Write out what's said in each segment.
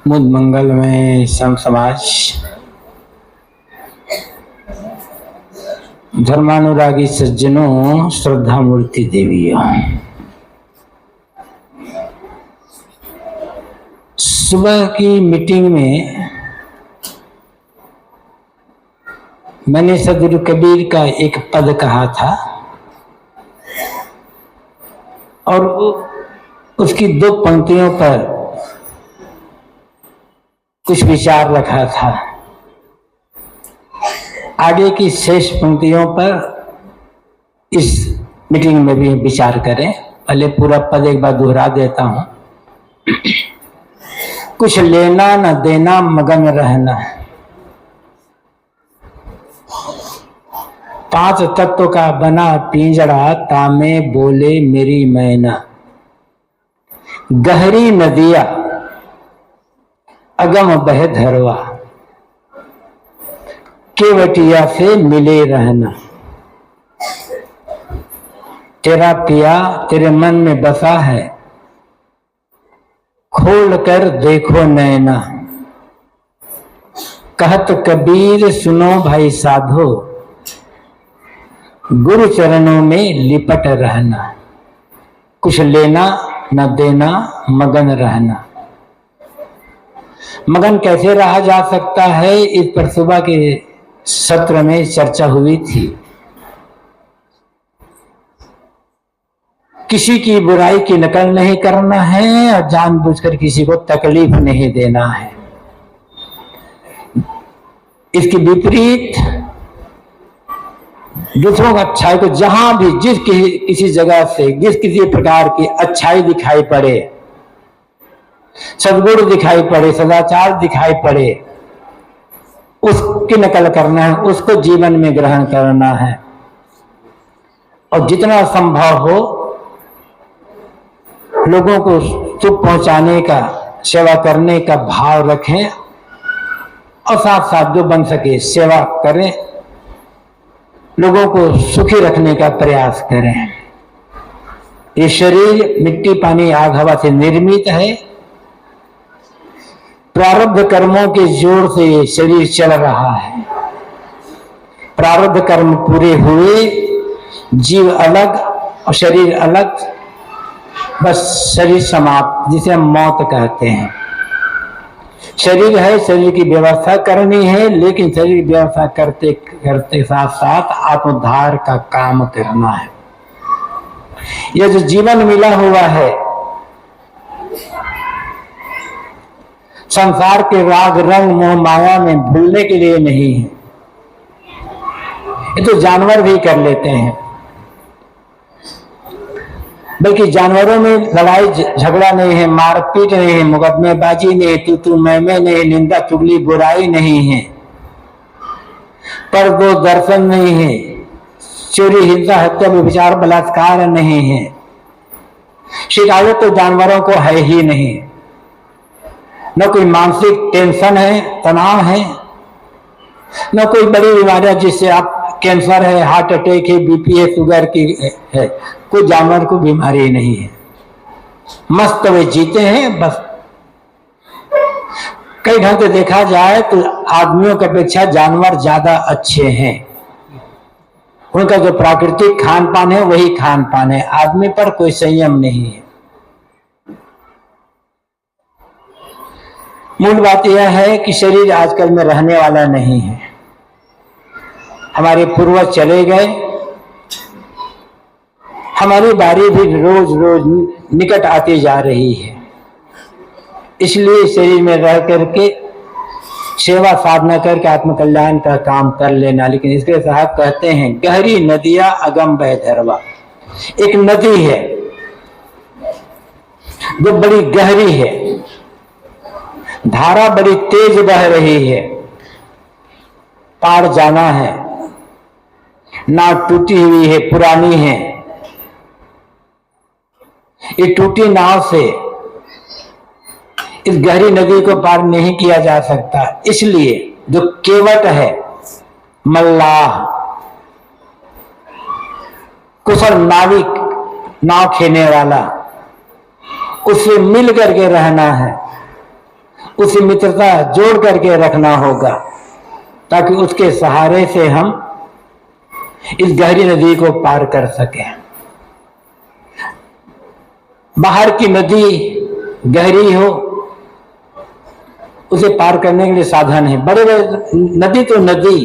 मुद मंगल में संत समाज, धर्मानुरागी सज्जनों, श्रद्धा मूर्ति देवियों, सुबह की मीटिंग में मैंने सदगुरु कबीर का एक पद कहा था और उसकी दो पंक्तियों पर कुछ विचार रखा था। आगे की शेष पंक्तियों पर इस मीटिंग में भी विचार करें। पहले पूरा पद एक बार दोहरा देता हूं। कुछ लेना न देना, मगन रहना। पांच तत्व का बना पिंजड़ा, तामे बोले मेरी मैना। गहरी नदिया अगम बह धरवा, केवटिया से मिले रहना। तेरा पिया तेरे मन में बसा है, खोल कर देखो नैना। कहत कबीर सुनो भाई साधो, गुरु चरणों में लिपट रहना। कुछ लेना न देना, मगन रहना। मगन कैसे रहा जा सकता है, इस पर सुबह के सत्र में चर्चा हुई थी। किसी की बुराई की नकल नहीं करना है और जानबूझकर किसी को तकलीफ नहीं देना है। इसके विपरीत दूसरों का अच्छाई को जहां भी जिस किसी जगह से जिस किसी प्रकार की अच्छाई दिखाई पड़े, सद्गुण दिखाई पड़े, सदाचार दिखाई पड़े, उसकी नकल करना है, उसको जीवन में ग्रहण करना है और जितना संभव हो लोगों को सुख पहुंचाने का, सेवा करने का भाव रखें और साथ साथ जो बन सके सेवा करें, लोगों को सुखी रखने का प्रयास करें। ये शरीर मिट्टी पानी आग हवा से निर्मित है। प्रारब्ध कर्मों के जोर से ये शरीर चल रहा है। प्रारब्ध कर्म पूरे हुए, जीव अलग और शरीर अलग, बस शरीर समाप्त, जिसे हम मौत कहते हैं। शरीर है, शरीर की व्यवस्था करनी है, लेकिन शरीर की व्यवस्था करते करते साथ साथ आत्मोद्धार का काम करना है। यह जो जीवन मिला हुआ है, संसार के राग रंग मोह माया में भूलने के लिए नहीं है। ये तो जानवर भी कर लेते हैं, बल्कि जानवरों में लड़ाई झगड़ा नहीं है, मारपीट नहीं है, मुकदमेबाजी नहीं, तू मैं नहीं, निंदा चुगली बुराई नहीं है, पर दो दर्शन नहीं है, चोरी हिंसा हत्या व्यभिचार बलात्कार नहीं है। शिकायत तो जानवरों को है ही नहीं। न कोई मानसिक टेंशन है, तनाव है, न कोई बड़ी बीमारियां जिससे आप कैंसर है, हार्ट अटैक है, बीपी है, शुगर की है, कोई जानवर को बीमारी नहीं है। मस्त वे जीते हैं बस। कई ढंग से देखा जाए तो आदमियों की अपेक्षा जानवर ज्यादा अच्छे हैं। उनका जो प्राकृतिक खान पान है वही खान पान है, आदमी पर कोई संयम नहीं है। मूल बात यह है कि शरीर आजकल में रहने वाला नहीं है। हमारे पूर्वज चले गए, हमारी बारी भी रोज रोज निकट आती जा रही है। इसलिए शरीर में रह करके सेवा साधना करके आत्मकल्याण का काम कर लेना। लेकिन इसके साहब कहते हैं, गहरी नदियां अगम बह धरवा। एक नदी है जो बड़ी गहरी है, धारा बड़ी तेज बह रही है, पार जाना है, नाव टूटी हुई है, पुरानी है। ये टूटी नाव से इस गहरी नदी को पार नहीं किया जा सकता। इसलिए जो केवट है, मल्लाह, कुशल नाविक, नाव खेने वाला, उससे मिल करके रहना है, उसी मित्रता जोड़ करके रखना होगा, ताकि उसके सहारे से हम इस गहरी नदी को पार कर सकें। बाहर की नदी गहरी हो, उसे पार करने के लिए साधन है। बड़े बड़े नदी तो नदी,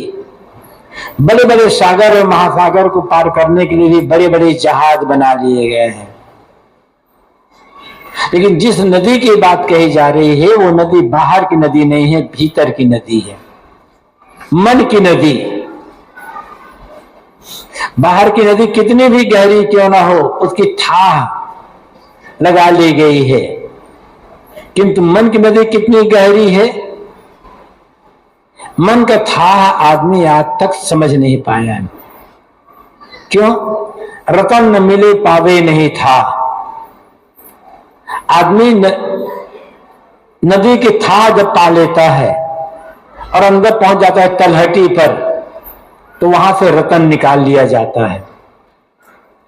बड़े बड़े सागर और महासागर को पार करने के लिए भी बड़े बड़े जहाज बना लिए गए हैं। लेकिन जिस नदी की बात कही जा रही है वो नदी बाहर की नदी नहीं है, भीतर की नदी है, मन की नदी। बाहर की नदी कितनी भी गहरी क्यों ना हो, उसकी थाह लगा ली गई है, किंतु मन की नदी कितनी गहरी है, मन का थाह आदमी आज तक समझ नहीं पाया है। क्यों? रतन न मिले पावे नहीं था। आदमी नदी की थाह जब पा लेता है और अंदर पहुंच जाता है तलहटी पर, तो वहां से रतन निकाल लिया जाता है।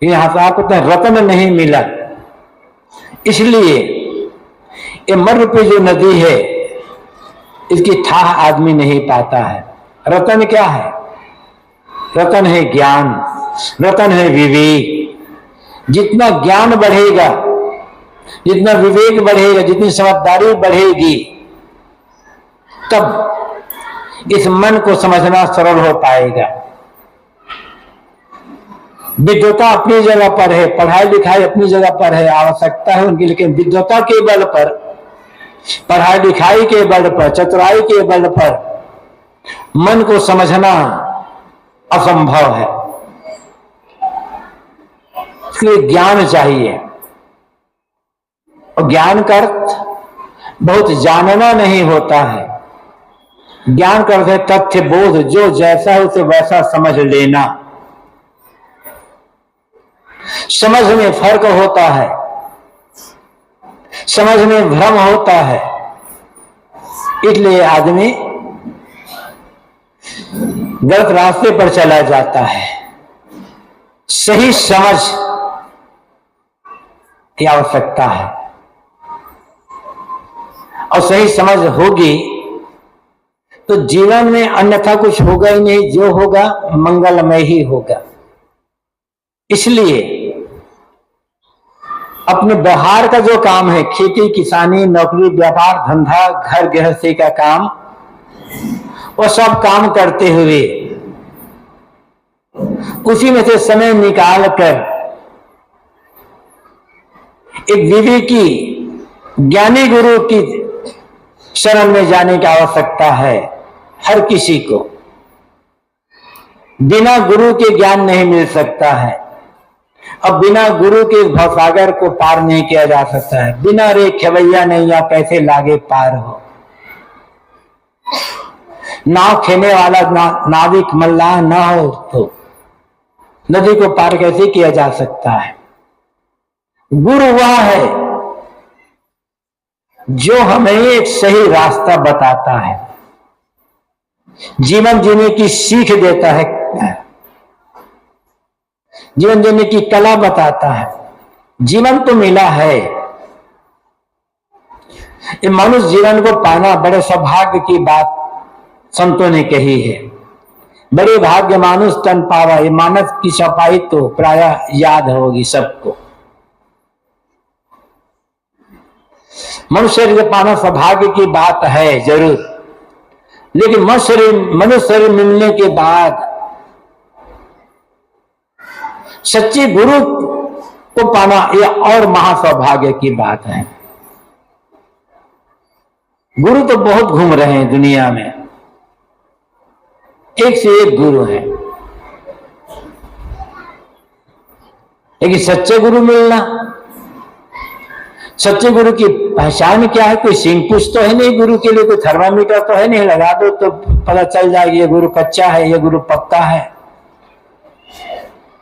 यहां से आपको रतन नहीं मिला, इसलिए ये मर पे जो नदी है इसकी थाह आदमी नहीं पाता है। रतन क्या है? रतन है ज्ञान, रतन है विवेक। जितना ज्ञान बढ़ेगा, जितना विवेक बढ़ेगा, जितनी समझदारी बढ़ेगी, तब इस मन को समझना सरल हो पाएगा। विद्वता अपनी जगह पर है, पढ़ाई लिखाई अपनी जगह पर है, आवश्यकता है उनकी, लेकिन विद्वता के बल पर, पढ़ाई लिखाई के बल पर, चतुराई के बल पर मन को समझना असंभव है। इसलिए ज्ञान चाहिए, और ज्ञान का अर्थ बहुत जानना नहीं होता है। ज्ञान का अर्थ है तथ्य बोध, जो जैसा है उसे वैसा समझ लेना। समझ में फर्क होता है, समझ में भ्रम होता है, इसलिए आदमी गलत रास्ते पर चला जाता है। सही समझ की आवश्यकता है, और सही समझ होगी तो जीवन में अन्यथा कुछ होगा ही नहीं, जो होगा मंगलमय ही होगा। इसलिए अपने व्यवहार का जो काम है, खेती किसानी नौकरी व्यापार धंधा घर गृहस्थी का काम, वो सब काम करते हुए उसी में से समय निकाल कर एक विवेकी ज्ञानी गुरु की शरण में जाने की आवश्यकता है। हर किसी को बिना गुरु के ज्ञान नहीं मिल सकता है, अब बिना गुरु के भवसागर को पार नहीं किया जा सकता है। बिना रे खेवैया नैया कैसे लागे पार हो, नाव खेने वाला नाविक मल्लाह ना हो तो नदी को पार कैसे किया जा सकता है। गुरु वह है जो हमें एक सही रास्ता बताता है, जीवन जीने की सीख देता है, जीवन जीने की कला बताता है। जीवन तो मिला है, ये मनुष्य जीवन को पाना बड़े सौभाग्य की बात संतों ने कही है। बड़े भाग्य मानुष तन पावा, ये मानस की सफाई तो प्राय याद होगी सबको। मनुष्य शरीर पाना सौभाग्य की बात है जरूर, लेकिन मनुष्य शरीर मिलने के बाद सच्चे गुरु को पाना यह और महासौभाग्य की बात है। गुरु तो बहुत घूम रहे हैं दुनिया में, एक से एक गुरु है, लेकिन सच्चे गुरु मिलना, सच्चे गुरु की पहचान क्या है? कोई सिंह पूछ तो है नहीं गुरु के लिए, कोई थर्मामीटर तो है नहीं, लगा दो तो पता चल जाएगी ये गुरु कच्चा है ये गुरु पक्का है।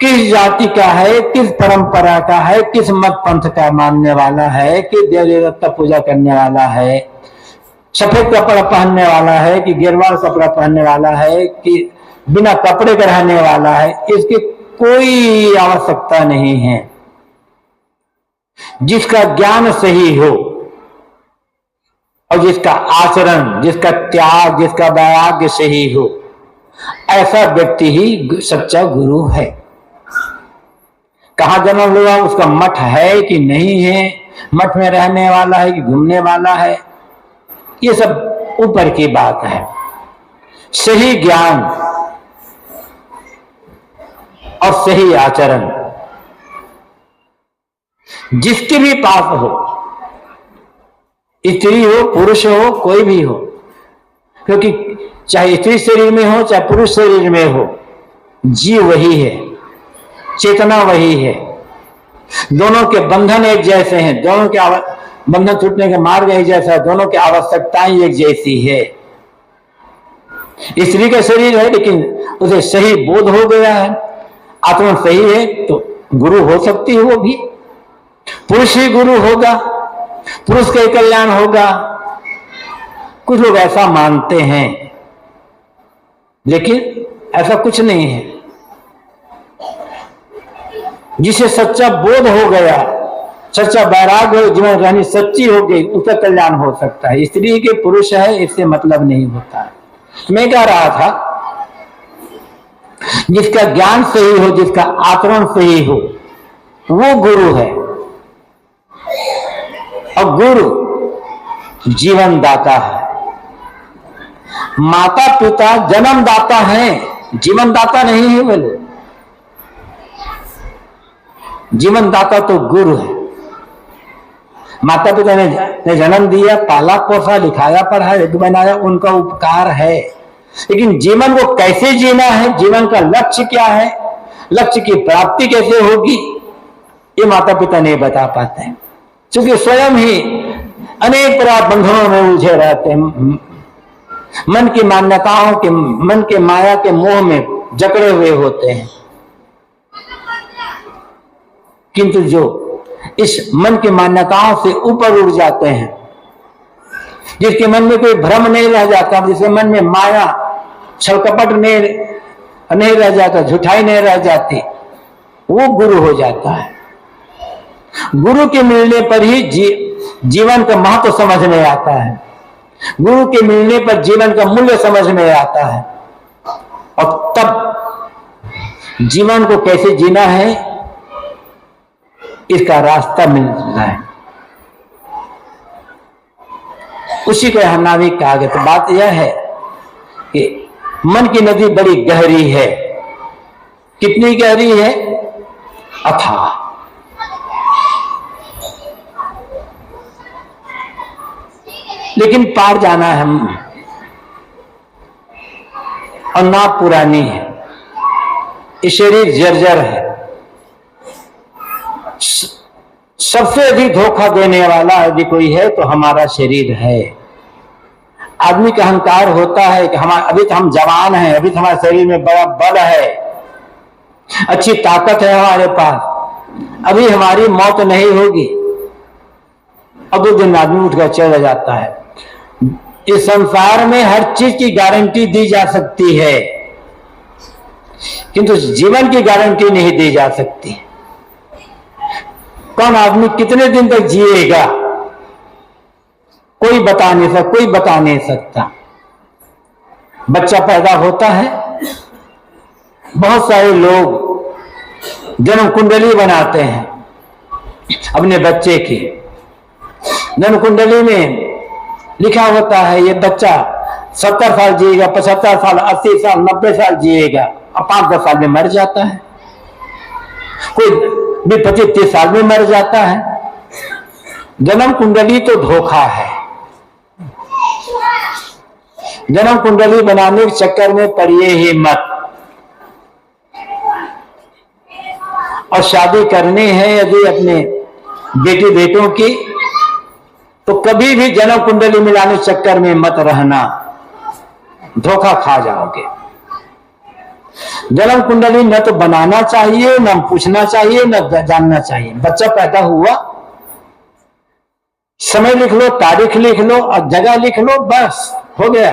किस जाति का है, किस परंपरा का है, किस मत पंथ का मानने वाला है, कि देव देवता पूजा करने वाला है, सफेद कपड़ा पहनने वाला है कि गिरवाल कपड़ा पहनने वाला है, कि बिना कपड़े का रहने वाला है, इसकी कोई आवश्यकता नहीं है। जिसका ज्ञान सही हो, और जिसका आचरण, जिसका त्याग, जिसका वैराग्य सही हो, ऐसा व्यक्ति ही सच्चा गुरु है। कहाँ जन्म हुआ, उसका मठ है कि नहीं है, मठ में रहने वाला है कि घूमने वाला है, ये सब ऊपर की बात है। सही ज्ञान और सही आचरण जिसके भी पास हो, स्त्री हो पुरुष हो कोई भी हो, क्योंकि चाहे स्त्री शरीर में हो चाहे पुरुष शरीर में हो, जीव वही है, चेतना वही है, दोनों के बंधन एक जैसे हैं, दोनों के बंधन टूटने का मार्ग एक जैसा है, दोनों की आवश्यकताएं एक जैसी है। स्त्री का शरीर है लेकिन उसे सही बोध हो गया है, आत्मा सही है तो गुरु हो सकती है वो भी। पुरुष ही गुरु होगा, पुरुष का कल्याण होगा, कुछ लोग ऐसा मानते हैं, लेकिन ऐसा कुछ नहीं है। जिसे सच्चा बोध हो गया, सच्चा वैराग्य जीवन रहनी सच्ची हो गई, उसका कल्याण हो सकता है। स्त्री के पुरुष है इससे मतलब नहीं होता है। मैं कह रहा था जिसका ज्ञान सही हो, जिसका आचरण सही हो, वो गुरु है। और गुरु जीवन दाता है। माता पिता जन्म दाता है, जीवन दाता नहीं है। बोले जीवन दाता तो गुरु है। माता पिता ने जन्म दिया, पाला पोसा, लिखाया पढ़ाया, बनाया, उनका उपकार है। लेकिन जीवन को कैसे जीना है, जीवन का लक्ष्य क्या है, लक्ष्य की प्राप्ति कैसे होगी, ये माता पिता नहीं बता पाते हैं, क्योंकि स्वयं ही अनेक प्रकार बंधनों में उलझे रहते हैं, मन की मान्यताओं के, मन के माया के मोह में जकड़े हुए होते हैं। किंतु जो इस मन की मान्यताओं से ऊपर उठ जाते हैं, जिसके मन में कोई भ्रम नहीं रह जाता, जिसके मन में माया छलकपट नहीं रह जाता, झूठाई नहीं रह जाती, वो गुरु हो जाता है। गुरु के मिलने पर ही जीवन का महत्व समझ में आता है। गुरु के मिलने पर जीवन का मूल्य समझ में आता है, और तब जीवन को कैसे जीना है इसका रास्ता मिलता है। उसी को हम नाविक कहा गया। तो बात यह है कि मन की नदी बड़ी गहरी है। कितनी गहरी है? अथाह। लेकिन पार जाना है हम, और नाव पुरानी है, ये शरीर जर्जर है। सबसे अधिक धोखा देने वाला यदि कोई है तो हमारा शरीर है। आदमी का अहंकार होता है कि अभी तो हम जवान हैं, अभी तो हमारे शरीर में बड़ा बल है, अच्छी ताकत है हमारे पास, अभी हमारी मौत नहीं होगी। अब दो दिन आदमी उठकर चला जाता है। इस संसार में हर चीज की गारंटी दी जा सकती है, किंतु जीवन की गारंटी नहीं दी जा सकती। कौन आदमी कितने दिन तक जिएगा कोई बता नहीं सकता। बच्चा पैदा होता है, बहुत सारे लोग जन्म कुंडली बनाते हैं अपने बच्चे की। जन्म कुंडली में लिखा होता है ये बच्चा 70 साल जिएगा, 75 साल, 80 साल, 90 साल जिएगा, और 5-10 साल में मर जाता है। कोई भी 25-30 साल में मर जाता है। जन्म कुंडली तो धोखा है। जन्म कुंडली बनाने के चक्कर में पड़िए ही मत। और शादी करनी है यदि अपने बेटी बेटों की, तो कभी भी जन्म कुंडली मिलाने के चक्कर में मत रहना, धोखा खा जाओगे। जन्म कुंडली न तो बनाना चाहिए, न पूछना चाहिए, न जानना चाहिए। बच्चा पैदा हुआ, समय लिख लो, तारीख लिख लो और जगह लिख लो, बस हो गया।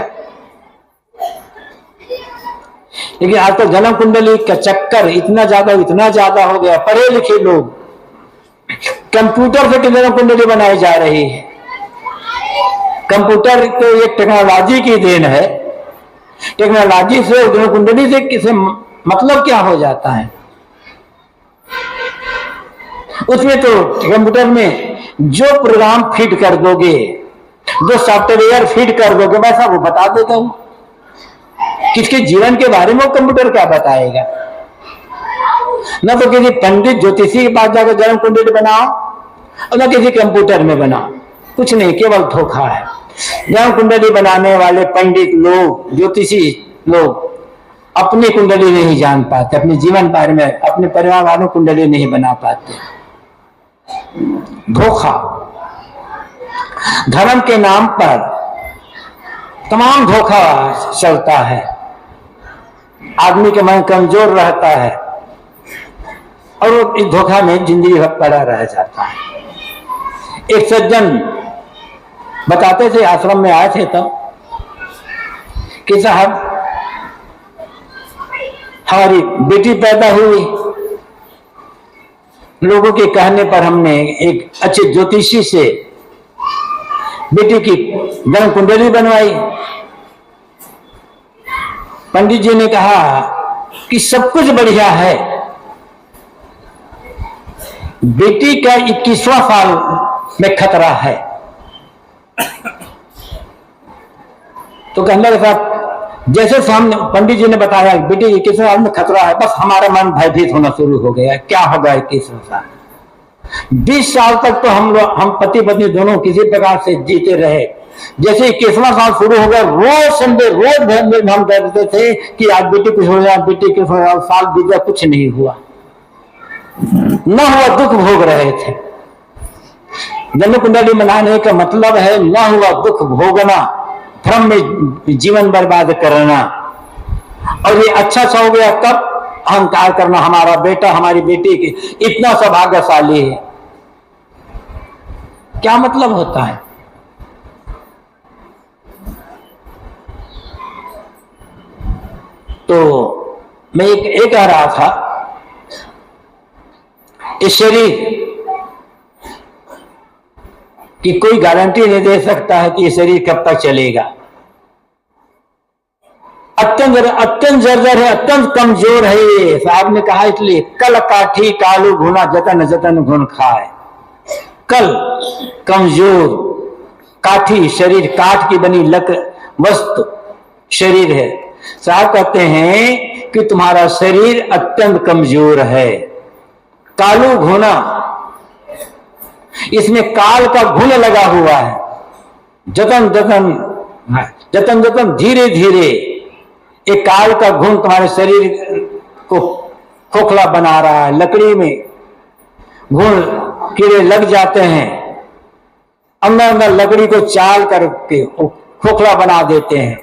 लेकिन आज तो जन्म कुंडली का चक्कर इतना ज्यादा हो गया। पढ़े लिखे लोग कंप्यूटर से जन्म कुंडली बनाई जा रही है। कंप्यूटर तो एक टेक्नोलॉजी की देन है। टेक्नोलॉजी से उद्गम कुंडली से किसे मतलब क्या हो जाता है? उसमें तो कंप्यूटर में जो प्रोग्राम फिट कर दोगे, जो सॉफ्टवेयर फिट कर दोगे, वैसा वो बता देता हूं। किसके जीवन के बारे में वो कंप्यूटर क्या बताएगा? न तो किसी पंडित ज्योतिषी के पास जाकर जन्म कुंडली बनाओ और न किसी कंप्यूटर में बनाओ, कुछ नहीं, केवल धोखा है। जन्म कुंडली बनाने वाले पंडित लोग, ज्योतिषी लोग अपनी कुंडली नहीं जान पाते, अपने जीवन बारे में, अपने परिवार वालों कुंडली नहीं बना पाते। धोखा। धर्म के नाम पर तमाम धोखा चलता है। आदमी के मन कमजोर रहता है और वो इस धोखा में जिंदगी भर पड़ा रह जाता है। एक सज्जन बताते थे, आश्रम में आए थे तब, कि साहब हमारी बेटी पैदा हुई, लोगों के कहने पर हमने एक अच्छे ज्योतिषी से बेटी की जन्म कुंडली बनवाई। पंडित जी ने कहा कि सब कुछ बढ़िया है, बेटी का 21वां साल में खतरा है। तो कहने लगा साहब, जैसे सामने पंडित जी ने बताया बेटी 21वें साल में खतरा है, बस हमारा मन भयभीत होना शुरू हो गया। क्या होगा 21वें साल? 20 साल तक तो हम पति पत्नी दोनों किसी प्रकार से जीते रहे। जैसे 21वां साल शुरू हो गया, रोज संडे रोज हम कहते थे कि आज बेटी कुछ हो जाए, बेटी कुछ हो जाए। साल बीत गया, कुछ नहीं हुआ, न हुआ, दुख भोग रहे थे। जन्म कुंडली बनाने का मतलब है न हुआ दुख भोगना, भ्रम में जीवन बर्बाद करना। और ये अच्छा सा हो गया कब? अहंकार करना, हमारा बेटा हमारी बेटी की इतना सौभाग्यशाली है। क्या मतलब होता है? तो मैं एक कह रहा था, इस शरीर की कोई गारंटी नहीं दे सकता है कि ये शरीर कब तक चलेगा। अत्यंत जर्जर है, अत्यंत कमजोर है ये। साहब ने कहा इसलिए, कल काठी कालू घुना जतन जतन घुन खाए। कल कमजोर, काठी शरीर, काठ की बनी वस्तु शरीर है। साहब कहते हैं कि तुम्हारा शरीर अत्यंत कमजोर है। कालू घुना, इसमें काल का घुन लगा हुआ है। जतन जतन जतन जतन धीरे धीरे एक काल का घुन तुम्हारे शरीर को खोखला बना रहा है। लकड़ी में घुन कीड़े लग जाते हैं, अंदर अंदर लकड़ी को चाल करके खोखला बना देते हैं।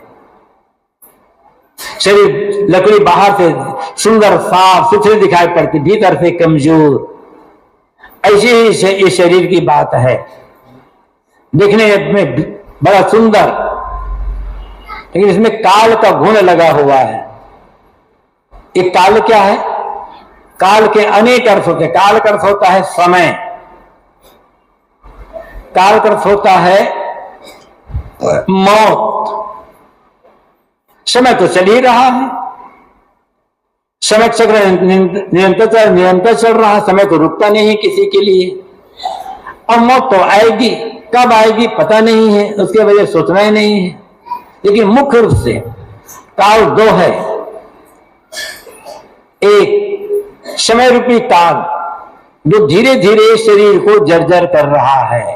शरीर, लकड़ी बाहर से सुंदर साफ सुथरी दिखाई पड़ती, भीतर से कमजोर। ऐसी ही इस शरीर की बात है, देखने में बड़ा सुंदर, लेकिन इसमें काल का घुन लगा हुआ है। एक काल क्या है? काल के अनेक अर्थ होते हैं। काल का अर्थ होता है समय, काल का अर्थ होता है मौत। समय तो चल ही रहा है, समय चक्र निरंतर चल रहा है, समय तो रुकता नहीं है किसी के लिए। और मौत तो आएगी, कब आएगी पता नहीं है, उसके वजह सोचना ही नहीं है। लेकिन मुख्य रूप से काल दो है। एक समय रूपी काल जो धीरे धीरे शरीर को जर्जर कर रहा है।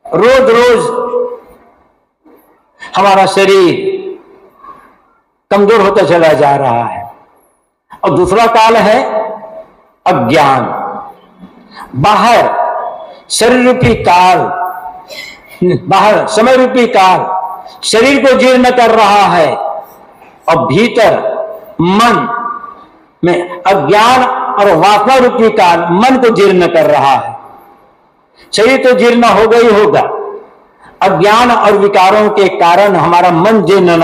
रोज रोज हमारा शरीर कमजोर होता चला जा रहा है। और दूसरा काल है अज्ञान। बाहर शरीर रूपी काल, बाहर समय रूपी काल शरीर को जीर्ण कर रहा है, और भीतर मन में अज्ञान और वासना रूपी काल मन को जीर्ण कर रहा है। शरीर तो जीर्ण होगा ही होगा, अज्ञान और विकारों के कारण हमारा मन जीर्ण